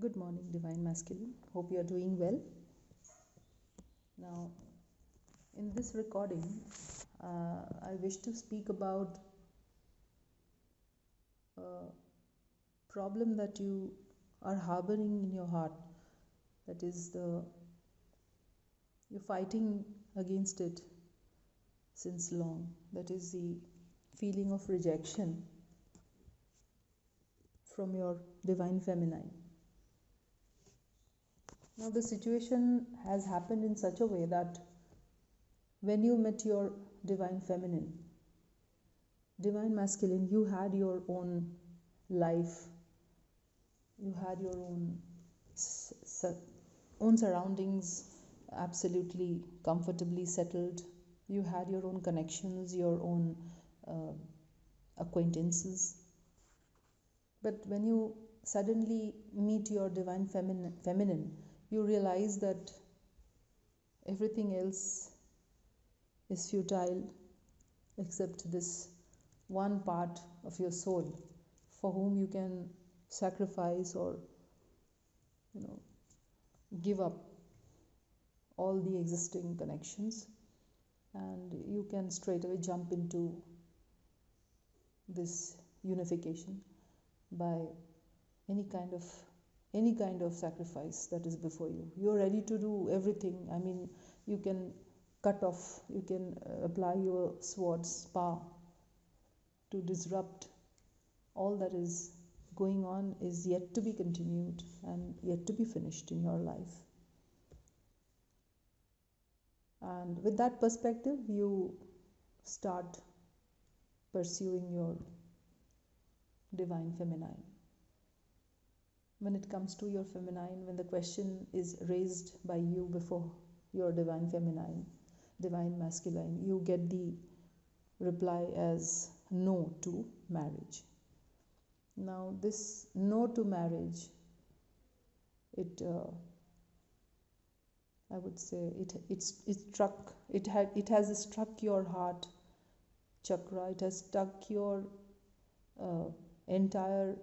Good morning, Divine Masculine. Hope you are doing well. Now, in this recording, I wish to speak about a problem that you are harboring in your heart. That is, you're fighting against it since long. That is the feeling of rejection from your Divine Feminine. Now, the situation has happened in such a way that when you met your Divine Feminine, Divine Masculine, you had your own life, you had your own surroundings, absolutely comfortably settled. You had your own connections, your own acquaintances. But when you suddenly meet your Divine Feminine, you realize that everything else is futile except this one part of your soul for whom you can sacrifice or give up all the existing connections, and you can straight away jump into this unification by any kind of sacrifice that is before you. You're ready to do everything. I mean, you can cut off, you can apply your sword's power to disrupt all that is going on, is yet to be continued and yet to be finished in your life. And with that perspective, you start pursuing your Divine Feminine. When it comes to your feminine, when the question is raised by you before your Divine Feminine, Divine Masculine, you get the reply as no to marriage. Now, this no to marriage, I would say it has struck your heart chakra. It has struck your entire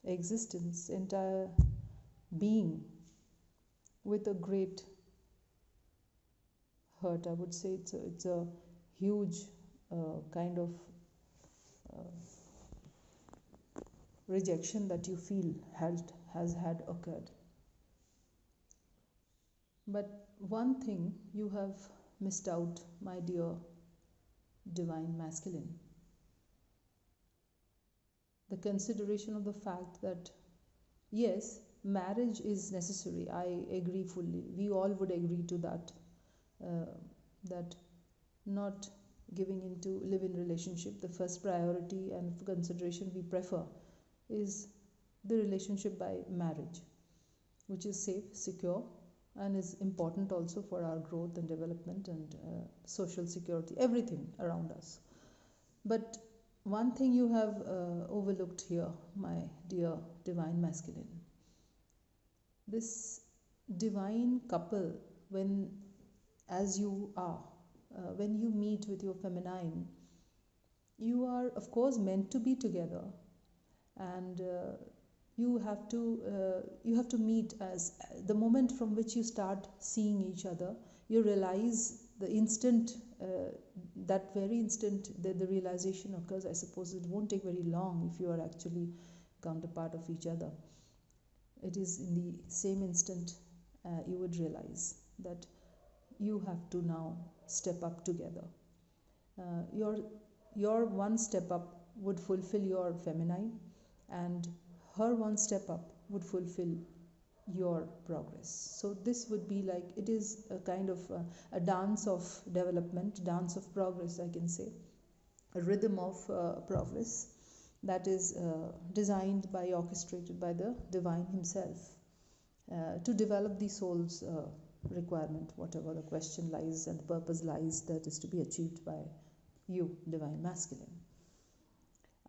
existence, entire being with a great hurt. I would say it's a huge kind of rejection that you feel has had occurred. But one thing you have missed out, my dear Divine Masculine: the consideration of the fact that yes, marriage is necessary. I agree fully. We all would agree to that. That not giving into live-in relationship, the first priority and consideration we prefer is the relationship by marriage, which is safe, secure, and is important also for our growth and development and social security, everything around us. But one thing you have overlooked here, my dear Divine Masculine: this divine couple, when as you are, when you meet with your feminine, you are of course meant to be together, and you have to meet. As the moment from which you start seeing each other, you realize the instant, that very instant, the realization occurs. I suppose it won't take very long if you are actually counterpart of each other. It is in the same instant you would realize that you have to now step up together. Your one step up would fulfill your feminine, and her one step up would fulfill your progress. So this would be like, it is a kind of a dance of development, dance of progress, I can say, a rhythm of progress that is designed by, orchestrated by the Divine himself, to develop the soul's requirement, whatever the question lies and the purpose lies, that is to be achieved by you, Divine Masculine.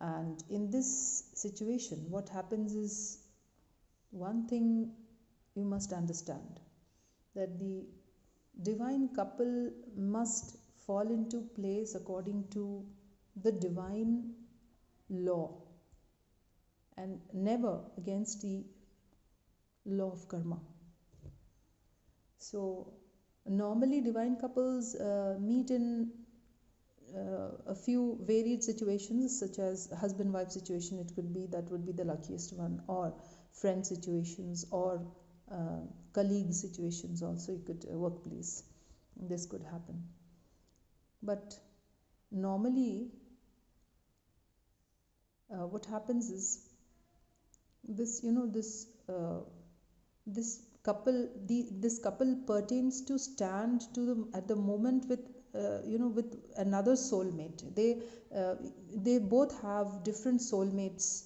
And in this situation, what happens is, one thing you must understand, that the divine couple must fall into place according to the divine law and never against the law of karma. So normally divine couples meet in a few varied situations, such as husband wife situation. It could be, that would be the luckiest one, or friend situations, or colleague situations also. You could workplace, this could happen. But normally what happens is this, this couple pertains to stand to the at the moment with with another soulmate. They both have different soulmates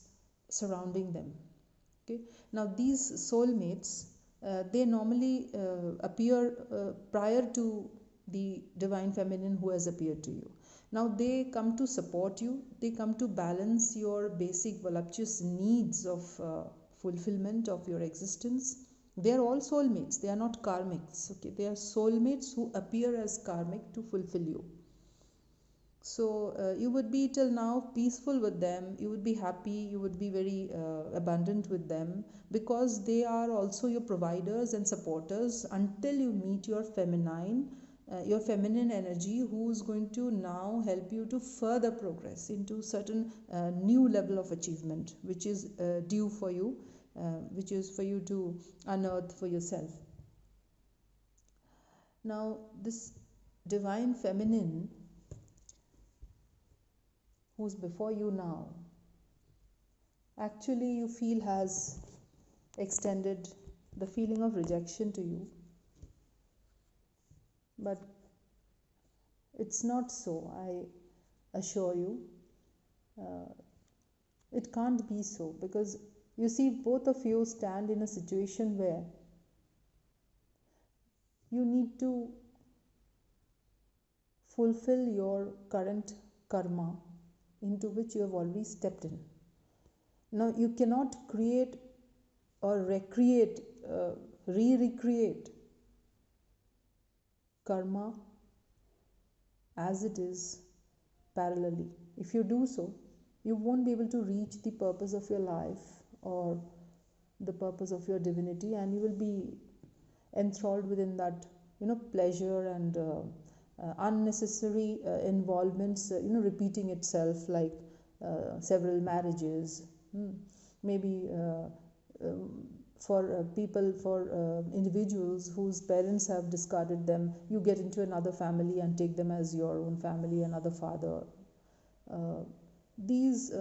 surrounding them. Okay, now these soulmates, they normally appear prior to the divine feminine who has appeared to you. Now they come to support you, they come to balance your basic voluptuous needs of fulfillment of your existence. They are all soulmates, they are not karmics. Okay, they are soulmates who appear as karmic to fulfill you. So you would be till now peaceful with them, you would be happy, you would be very abundant with them, because they are also your providers and supporters until you meet your feminine energy, who is going to now help you to further progress into certain new level of achievement, which is due for you, which is for you to unearth for yourself. Now this divine feminine who's before you now, actually you feel has extended the feeling of rejection to you. But it's not so, I assure you. It can't be so, because you see, both of you stand in a situation where you need to fulfill your current karma into which you have already stepped in. Now you cannot create or recreate, recreate karma as it is parallelly. If you do so, you won't be able to reach the purpose of your life or the purpose of your divinity, and you will be enthralled within that pleasure and unnecessary involvements, repeating itself, like several marriages. Maybe for individuals whose parents have discarded them, you get into another family and take them as your own family, another father. These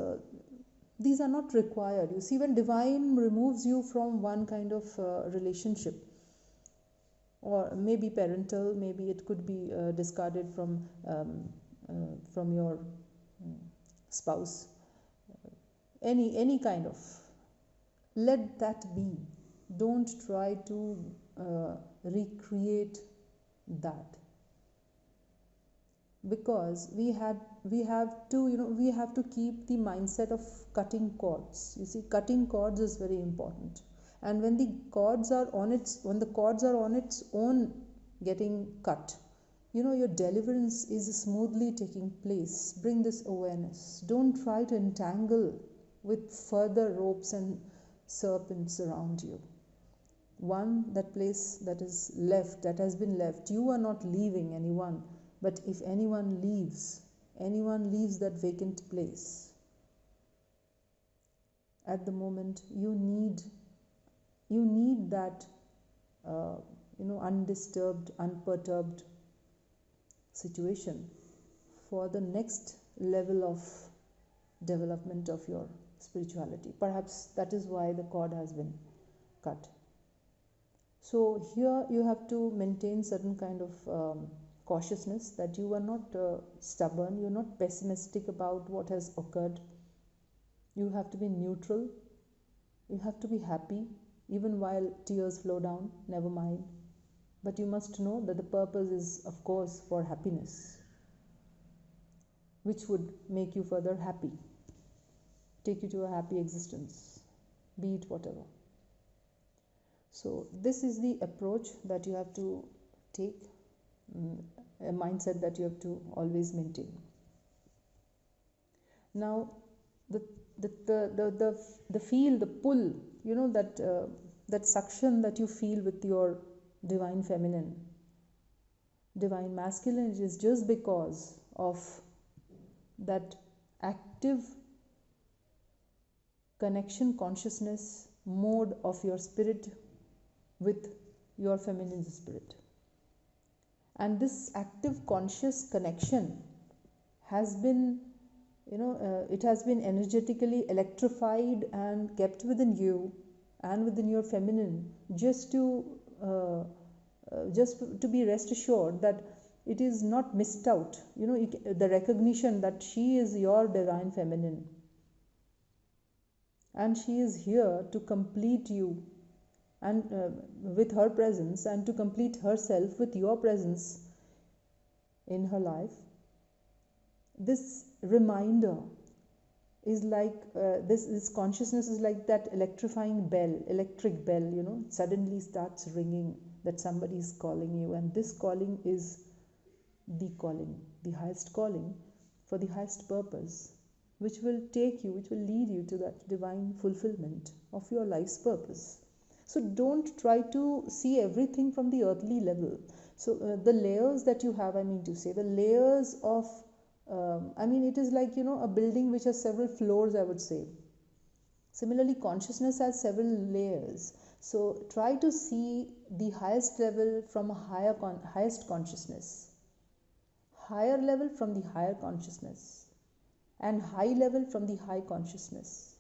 are not required. You see, when divine removes you from one kind of relationship, or maybe parental, maybe it could be discarded from your spouse, any kind of, let that be. Don't try to recreate that, because we have to keep the mindset of cutting cords. You see, cutting cords is very important, and when the cords are on its own getting cut, your deliverance is smoothly taking place. Bring this awareness. Don't try to entangle with further ropes and serpents around you. That place that is left, that has been left, you are not leaving anyone, but if anyone leaves that vacant place, at the moment you need that undisturbed, unperturbed situation for the next level of development of your spirituality. Perhaps that is why the cord has been cut. So here you have to maintain certain kind of cautiousness, that you are not stubborn, you're not pessimistic about what has occurred. You have to be neutral, you have to be happy, even while tears flow down, never mind. But you must know that the purpose is, of course, for happiness, which would make you further happy, take you to a happy existence, be it whatever. So this is the approach that you have to take, a mindset that you have to always maintain. Now the feel, the pull, that suction that you feel with your divine feminine, divine masculine, it is just because of that active connection consciousness mode of your spirit with your feminine spirit. And this active conscious connection has been, it has been energetically electrified and kept within you and within your feminine, just to be rest assured that it is not missed out. The recognition that she is your divine feminine, and she is here to complete you, and with her presence, and to complete herself with your presence in her life. This reminder is like this consciousness is like that electric bell, suddenly starts ringing, that somebody is calling you, and this calling is the highest calling for the highest purpose, which will lead you to that divine fulfillment of your life's purpose. So don't try to see everything from the earthly level. So the layers that you have, the layers of, it is like, a building which has several floors, I would say. Similarly, consciousness has several layers. So try to see the highest level from a highest consciousness, higher level from the higher consciousness, and high level from the high consciousness,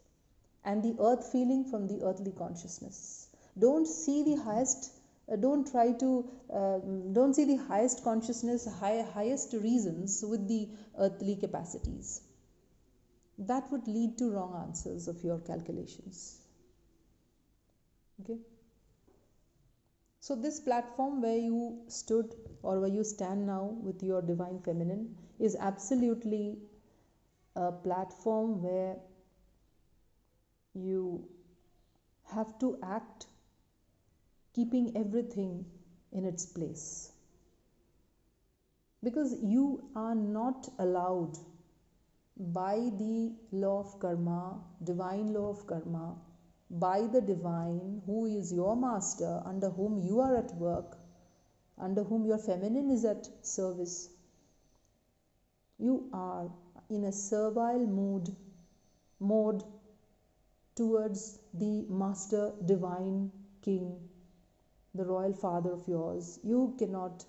and the earth feeling from the earthly consciousness. Don't see the highest, don't see the highest consciousness, highest reasons with the earthly capacities. That would lead to wrong answers of your calculations. Okay? So this platform where you stood or where you stand now with your divine feminine is absolutely a platform where you have to act keeping everything in its place, because you are not allowed by the law of karma, divine law of karma, by the divine who is your master, under whom you are at work, under whom your feminine is at service. You are in a servile mode towards the master divine king, the royal father of yours. You cannot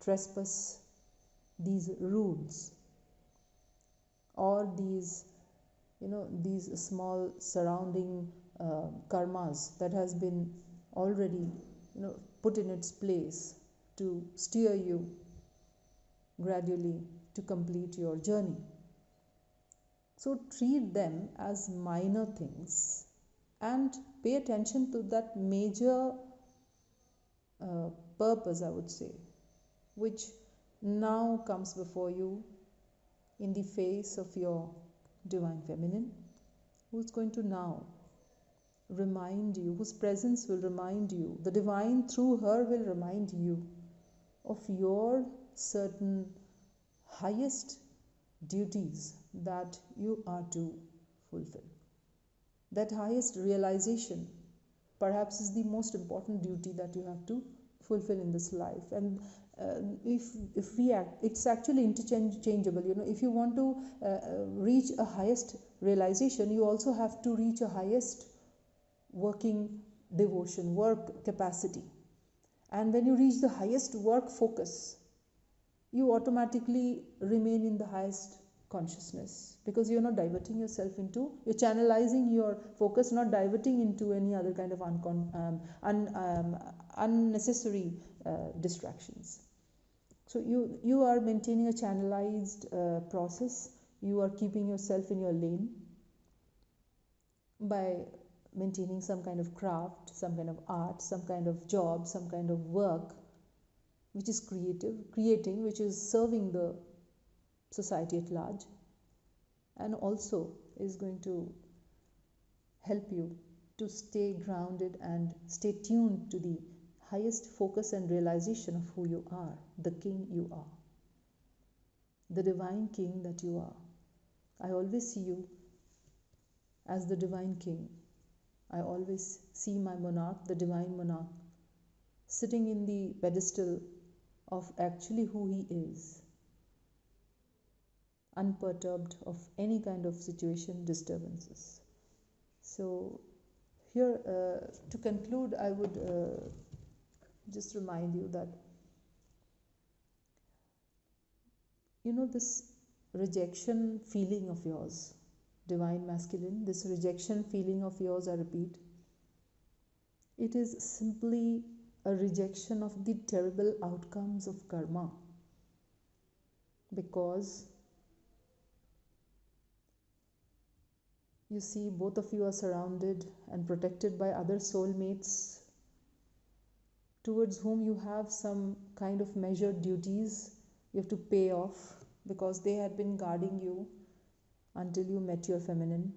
trespass these rules or these small surrounding karmas that has been already put in its place to steer you gradually to complete your journey. So treat them as minor things and pay attention to that major purpose, I would say, which now comes before you in the face of your divine feminine, who's going to now remind you, whose presence will remind you, the divine through her will remind you of your certain highest duties that you are to fulfill. That highest realization perhaps is the most important duty that you have to fulfill in this life. And if we act, it's actually interchangeable. If you want to reach a highest realization, you also have to reach a highest working devotion, work capacity. And when you reach the highest work focus, you automatically remain in the highest consciousness, because you're not diverting yourself into, you're channelizing your focus, not diverting into any other kind of unnecessary distractions. So you are maintaining a channelized process. You are keeping yourself in your lane by maintaining some kind of craft, some kind of art, some kind of job, some kind of work which is creating, which is serving the society at large, and also is going to help you to stay grounded and stay tuned to the highest focus and realization of who you are, the king you are, the divine king that you are. I always see you as the divine king. I always see my monarch, the divine monarch, sitting in the pedestal of actually who he is, unperturbed of any kind of situation disturbances. So here, to conclude, I would just remind you that, this rejection feeling of yours, divine masculine, this rejection feeling of yours, I repeat, it is simply a rejection of the terrible outcomes of karma, because you see, both of you are surrounded and protected by other soulmates towards whom you have some kind of measured duties you have to pay off, because they had been guarding you until you met your feminine.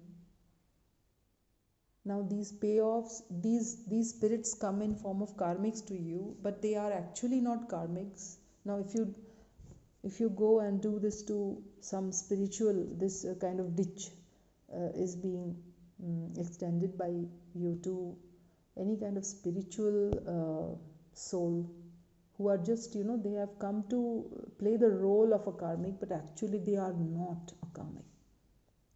Now these payoffs, these spirits come in form of karmics to you, but they are actually not karmics. Now if you go and do this to some spiritual, this kind of ditch is being extended by you to any kind of spiritual soul who are just, they have come to play the role of a karmic, but actually they are not a karmic.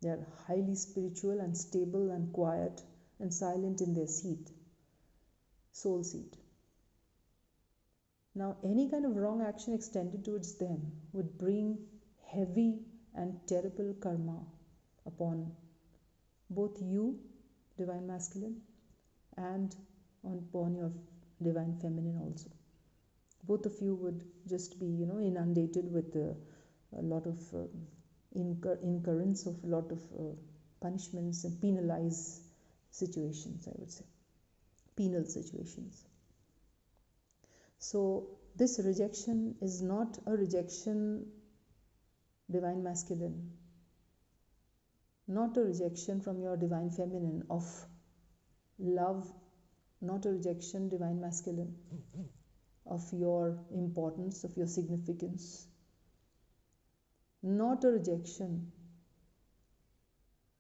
They are highly spiritual and stable and quiet and silent in their seat, soul seat. Now, any kind of wrong action extended towards them would bring heavy and terrible karma upon both you, divine masculine, and upon your divine feminine also. Both of you would just be, inundated with a lot of incurrence of a lot of punishments and penalized situations, I would say, penal situations. So this rejection is not a rejection, divine masculine, not a rejection from your divine feminine of love, not a rejection, divine masculine, of your importance, of your significance, not a rejection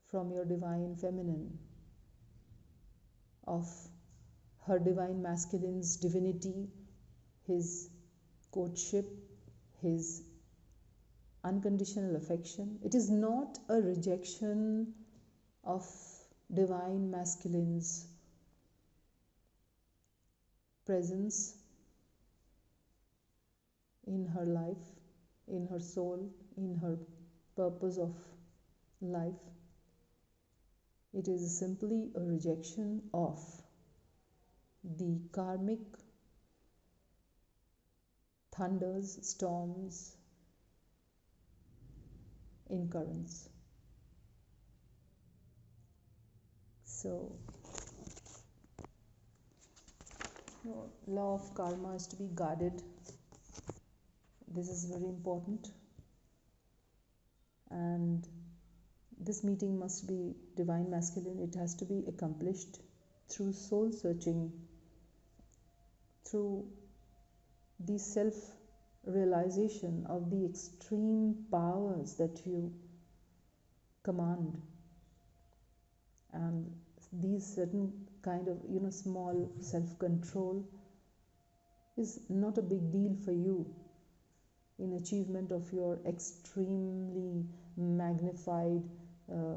from your divine feminine of her divine masculine's divinity, his courtship, his unconditional affection. It is not a rejection of divine masculine's presence in her life, in her soul, in her purpose of life. It is simply a rejection of the karmic thunders, storms, incurrence. So, law of karma is to be guarded. This is very important. And this meeting must be divine masculine. It has to be accomplished through soul searching, through the self-realization of the extreme powers that you command, and these certain kind of, small self-control is not a big deal for you in achievement of your extremely magnified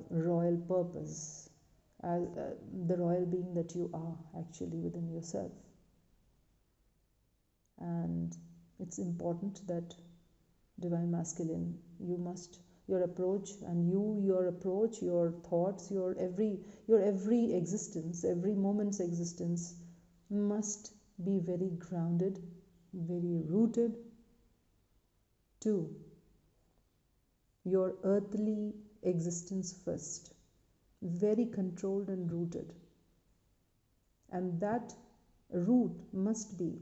royal purpose, the royal being that you are actually within yourself. And it's important that divine masculine, your approach, your thoughts, your every existence, every moment's existence must be very grounded, very rooted to your earthly existence first, very controlled and rooted. And that root must be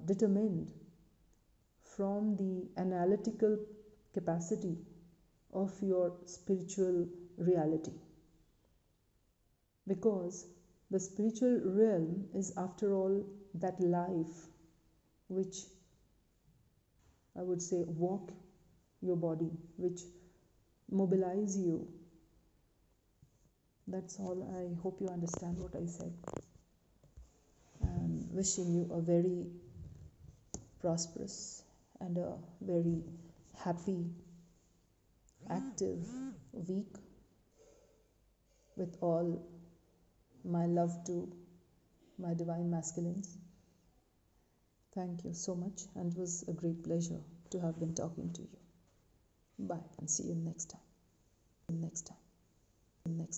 determined from the analytical capacity of your spiritual reality. Because the spiritual realm is, after all, that life which, I would say, walk your body, which mobilize you That's all. I hope you understand what I said. And wishing you a very prosperous and a very happy, active week with all my love to my divine masculines. Thank you so much, and it was a great pleasure to have been talking to you. Bye, and see you next time. Next time.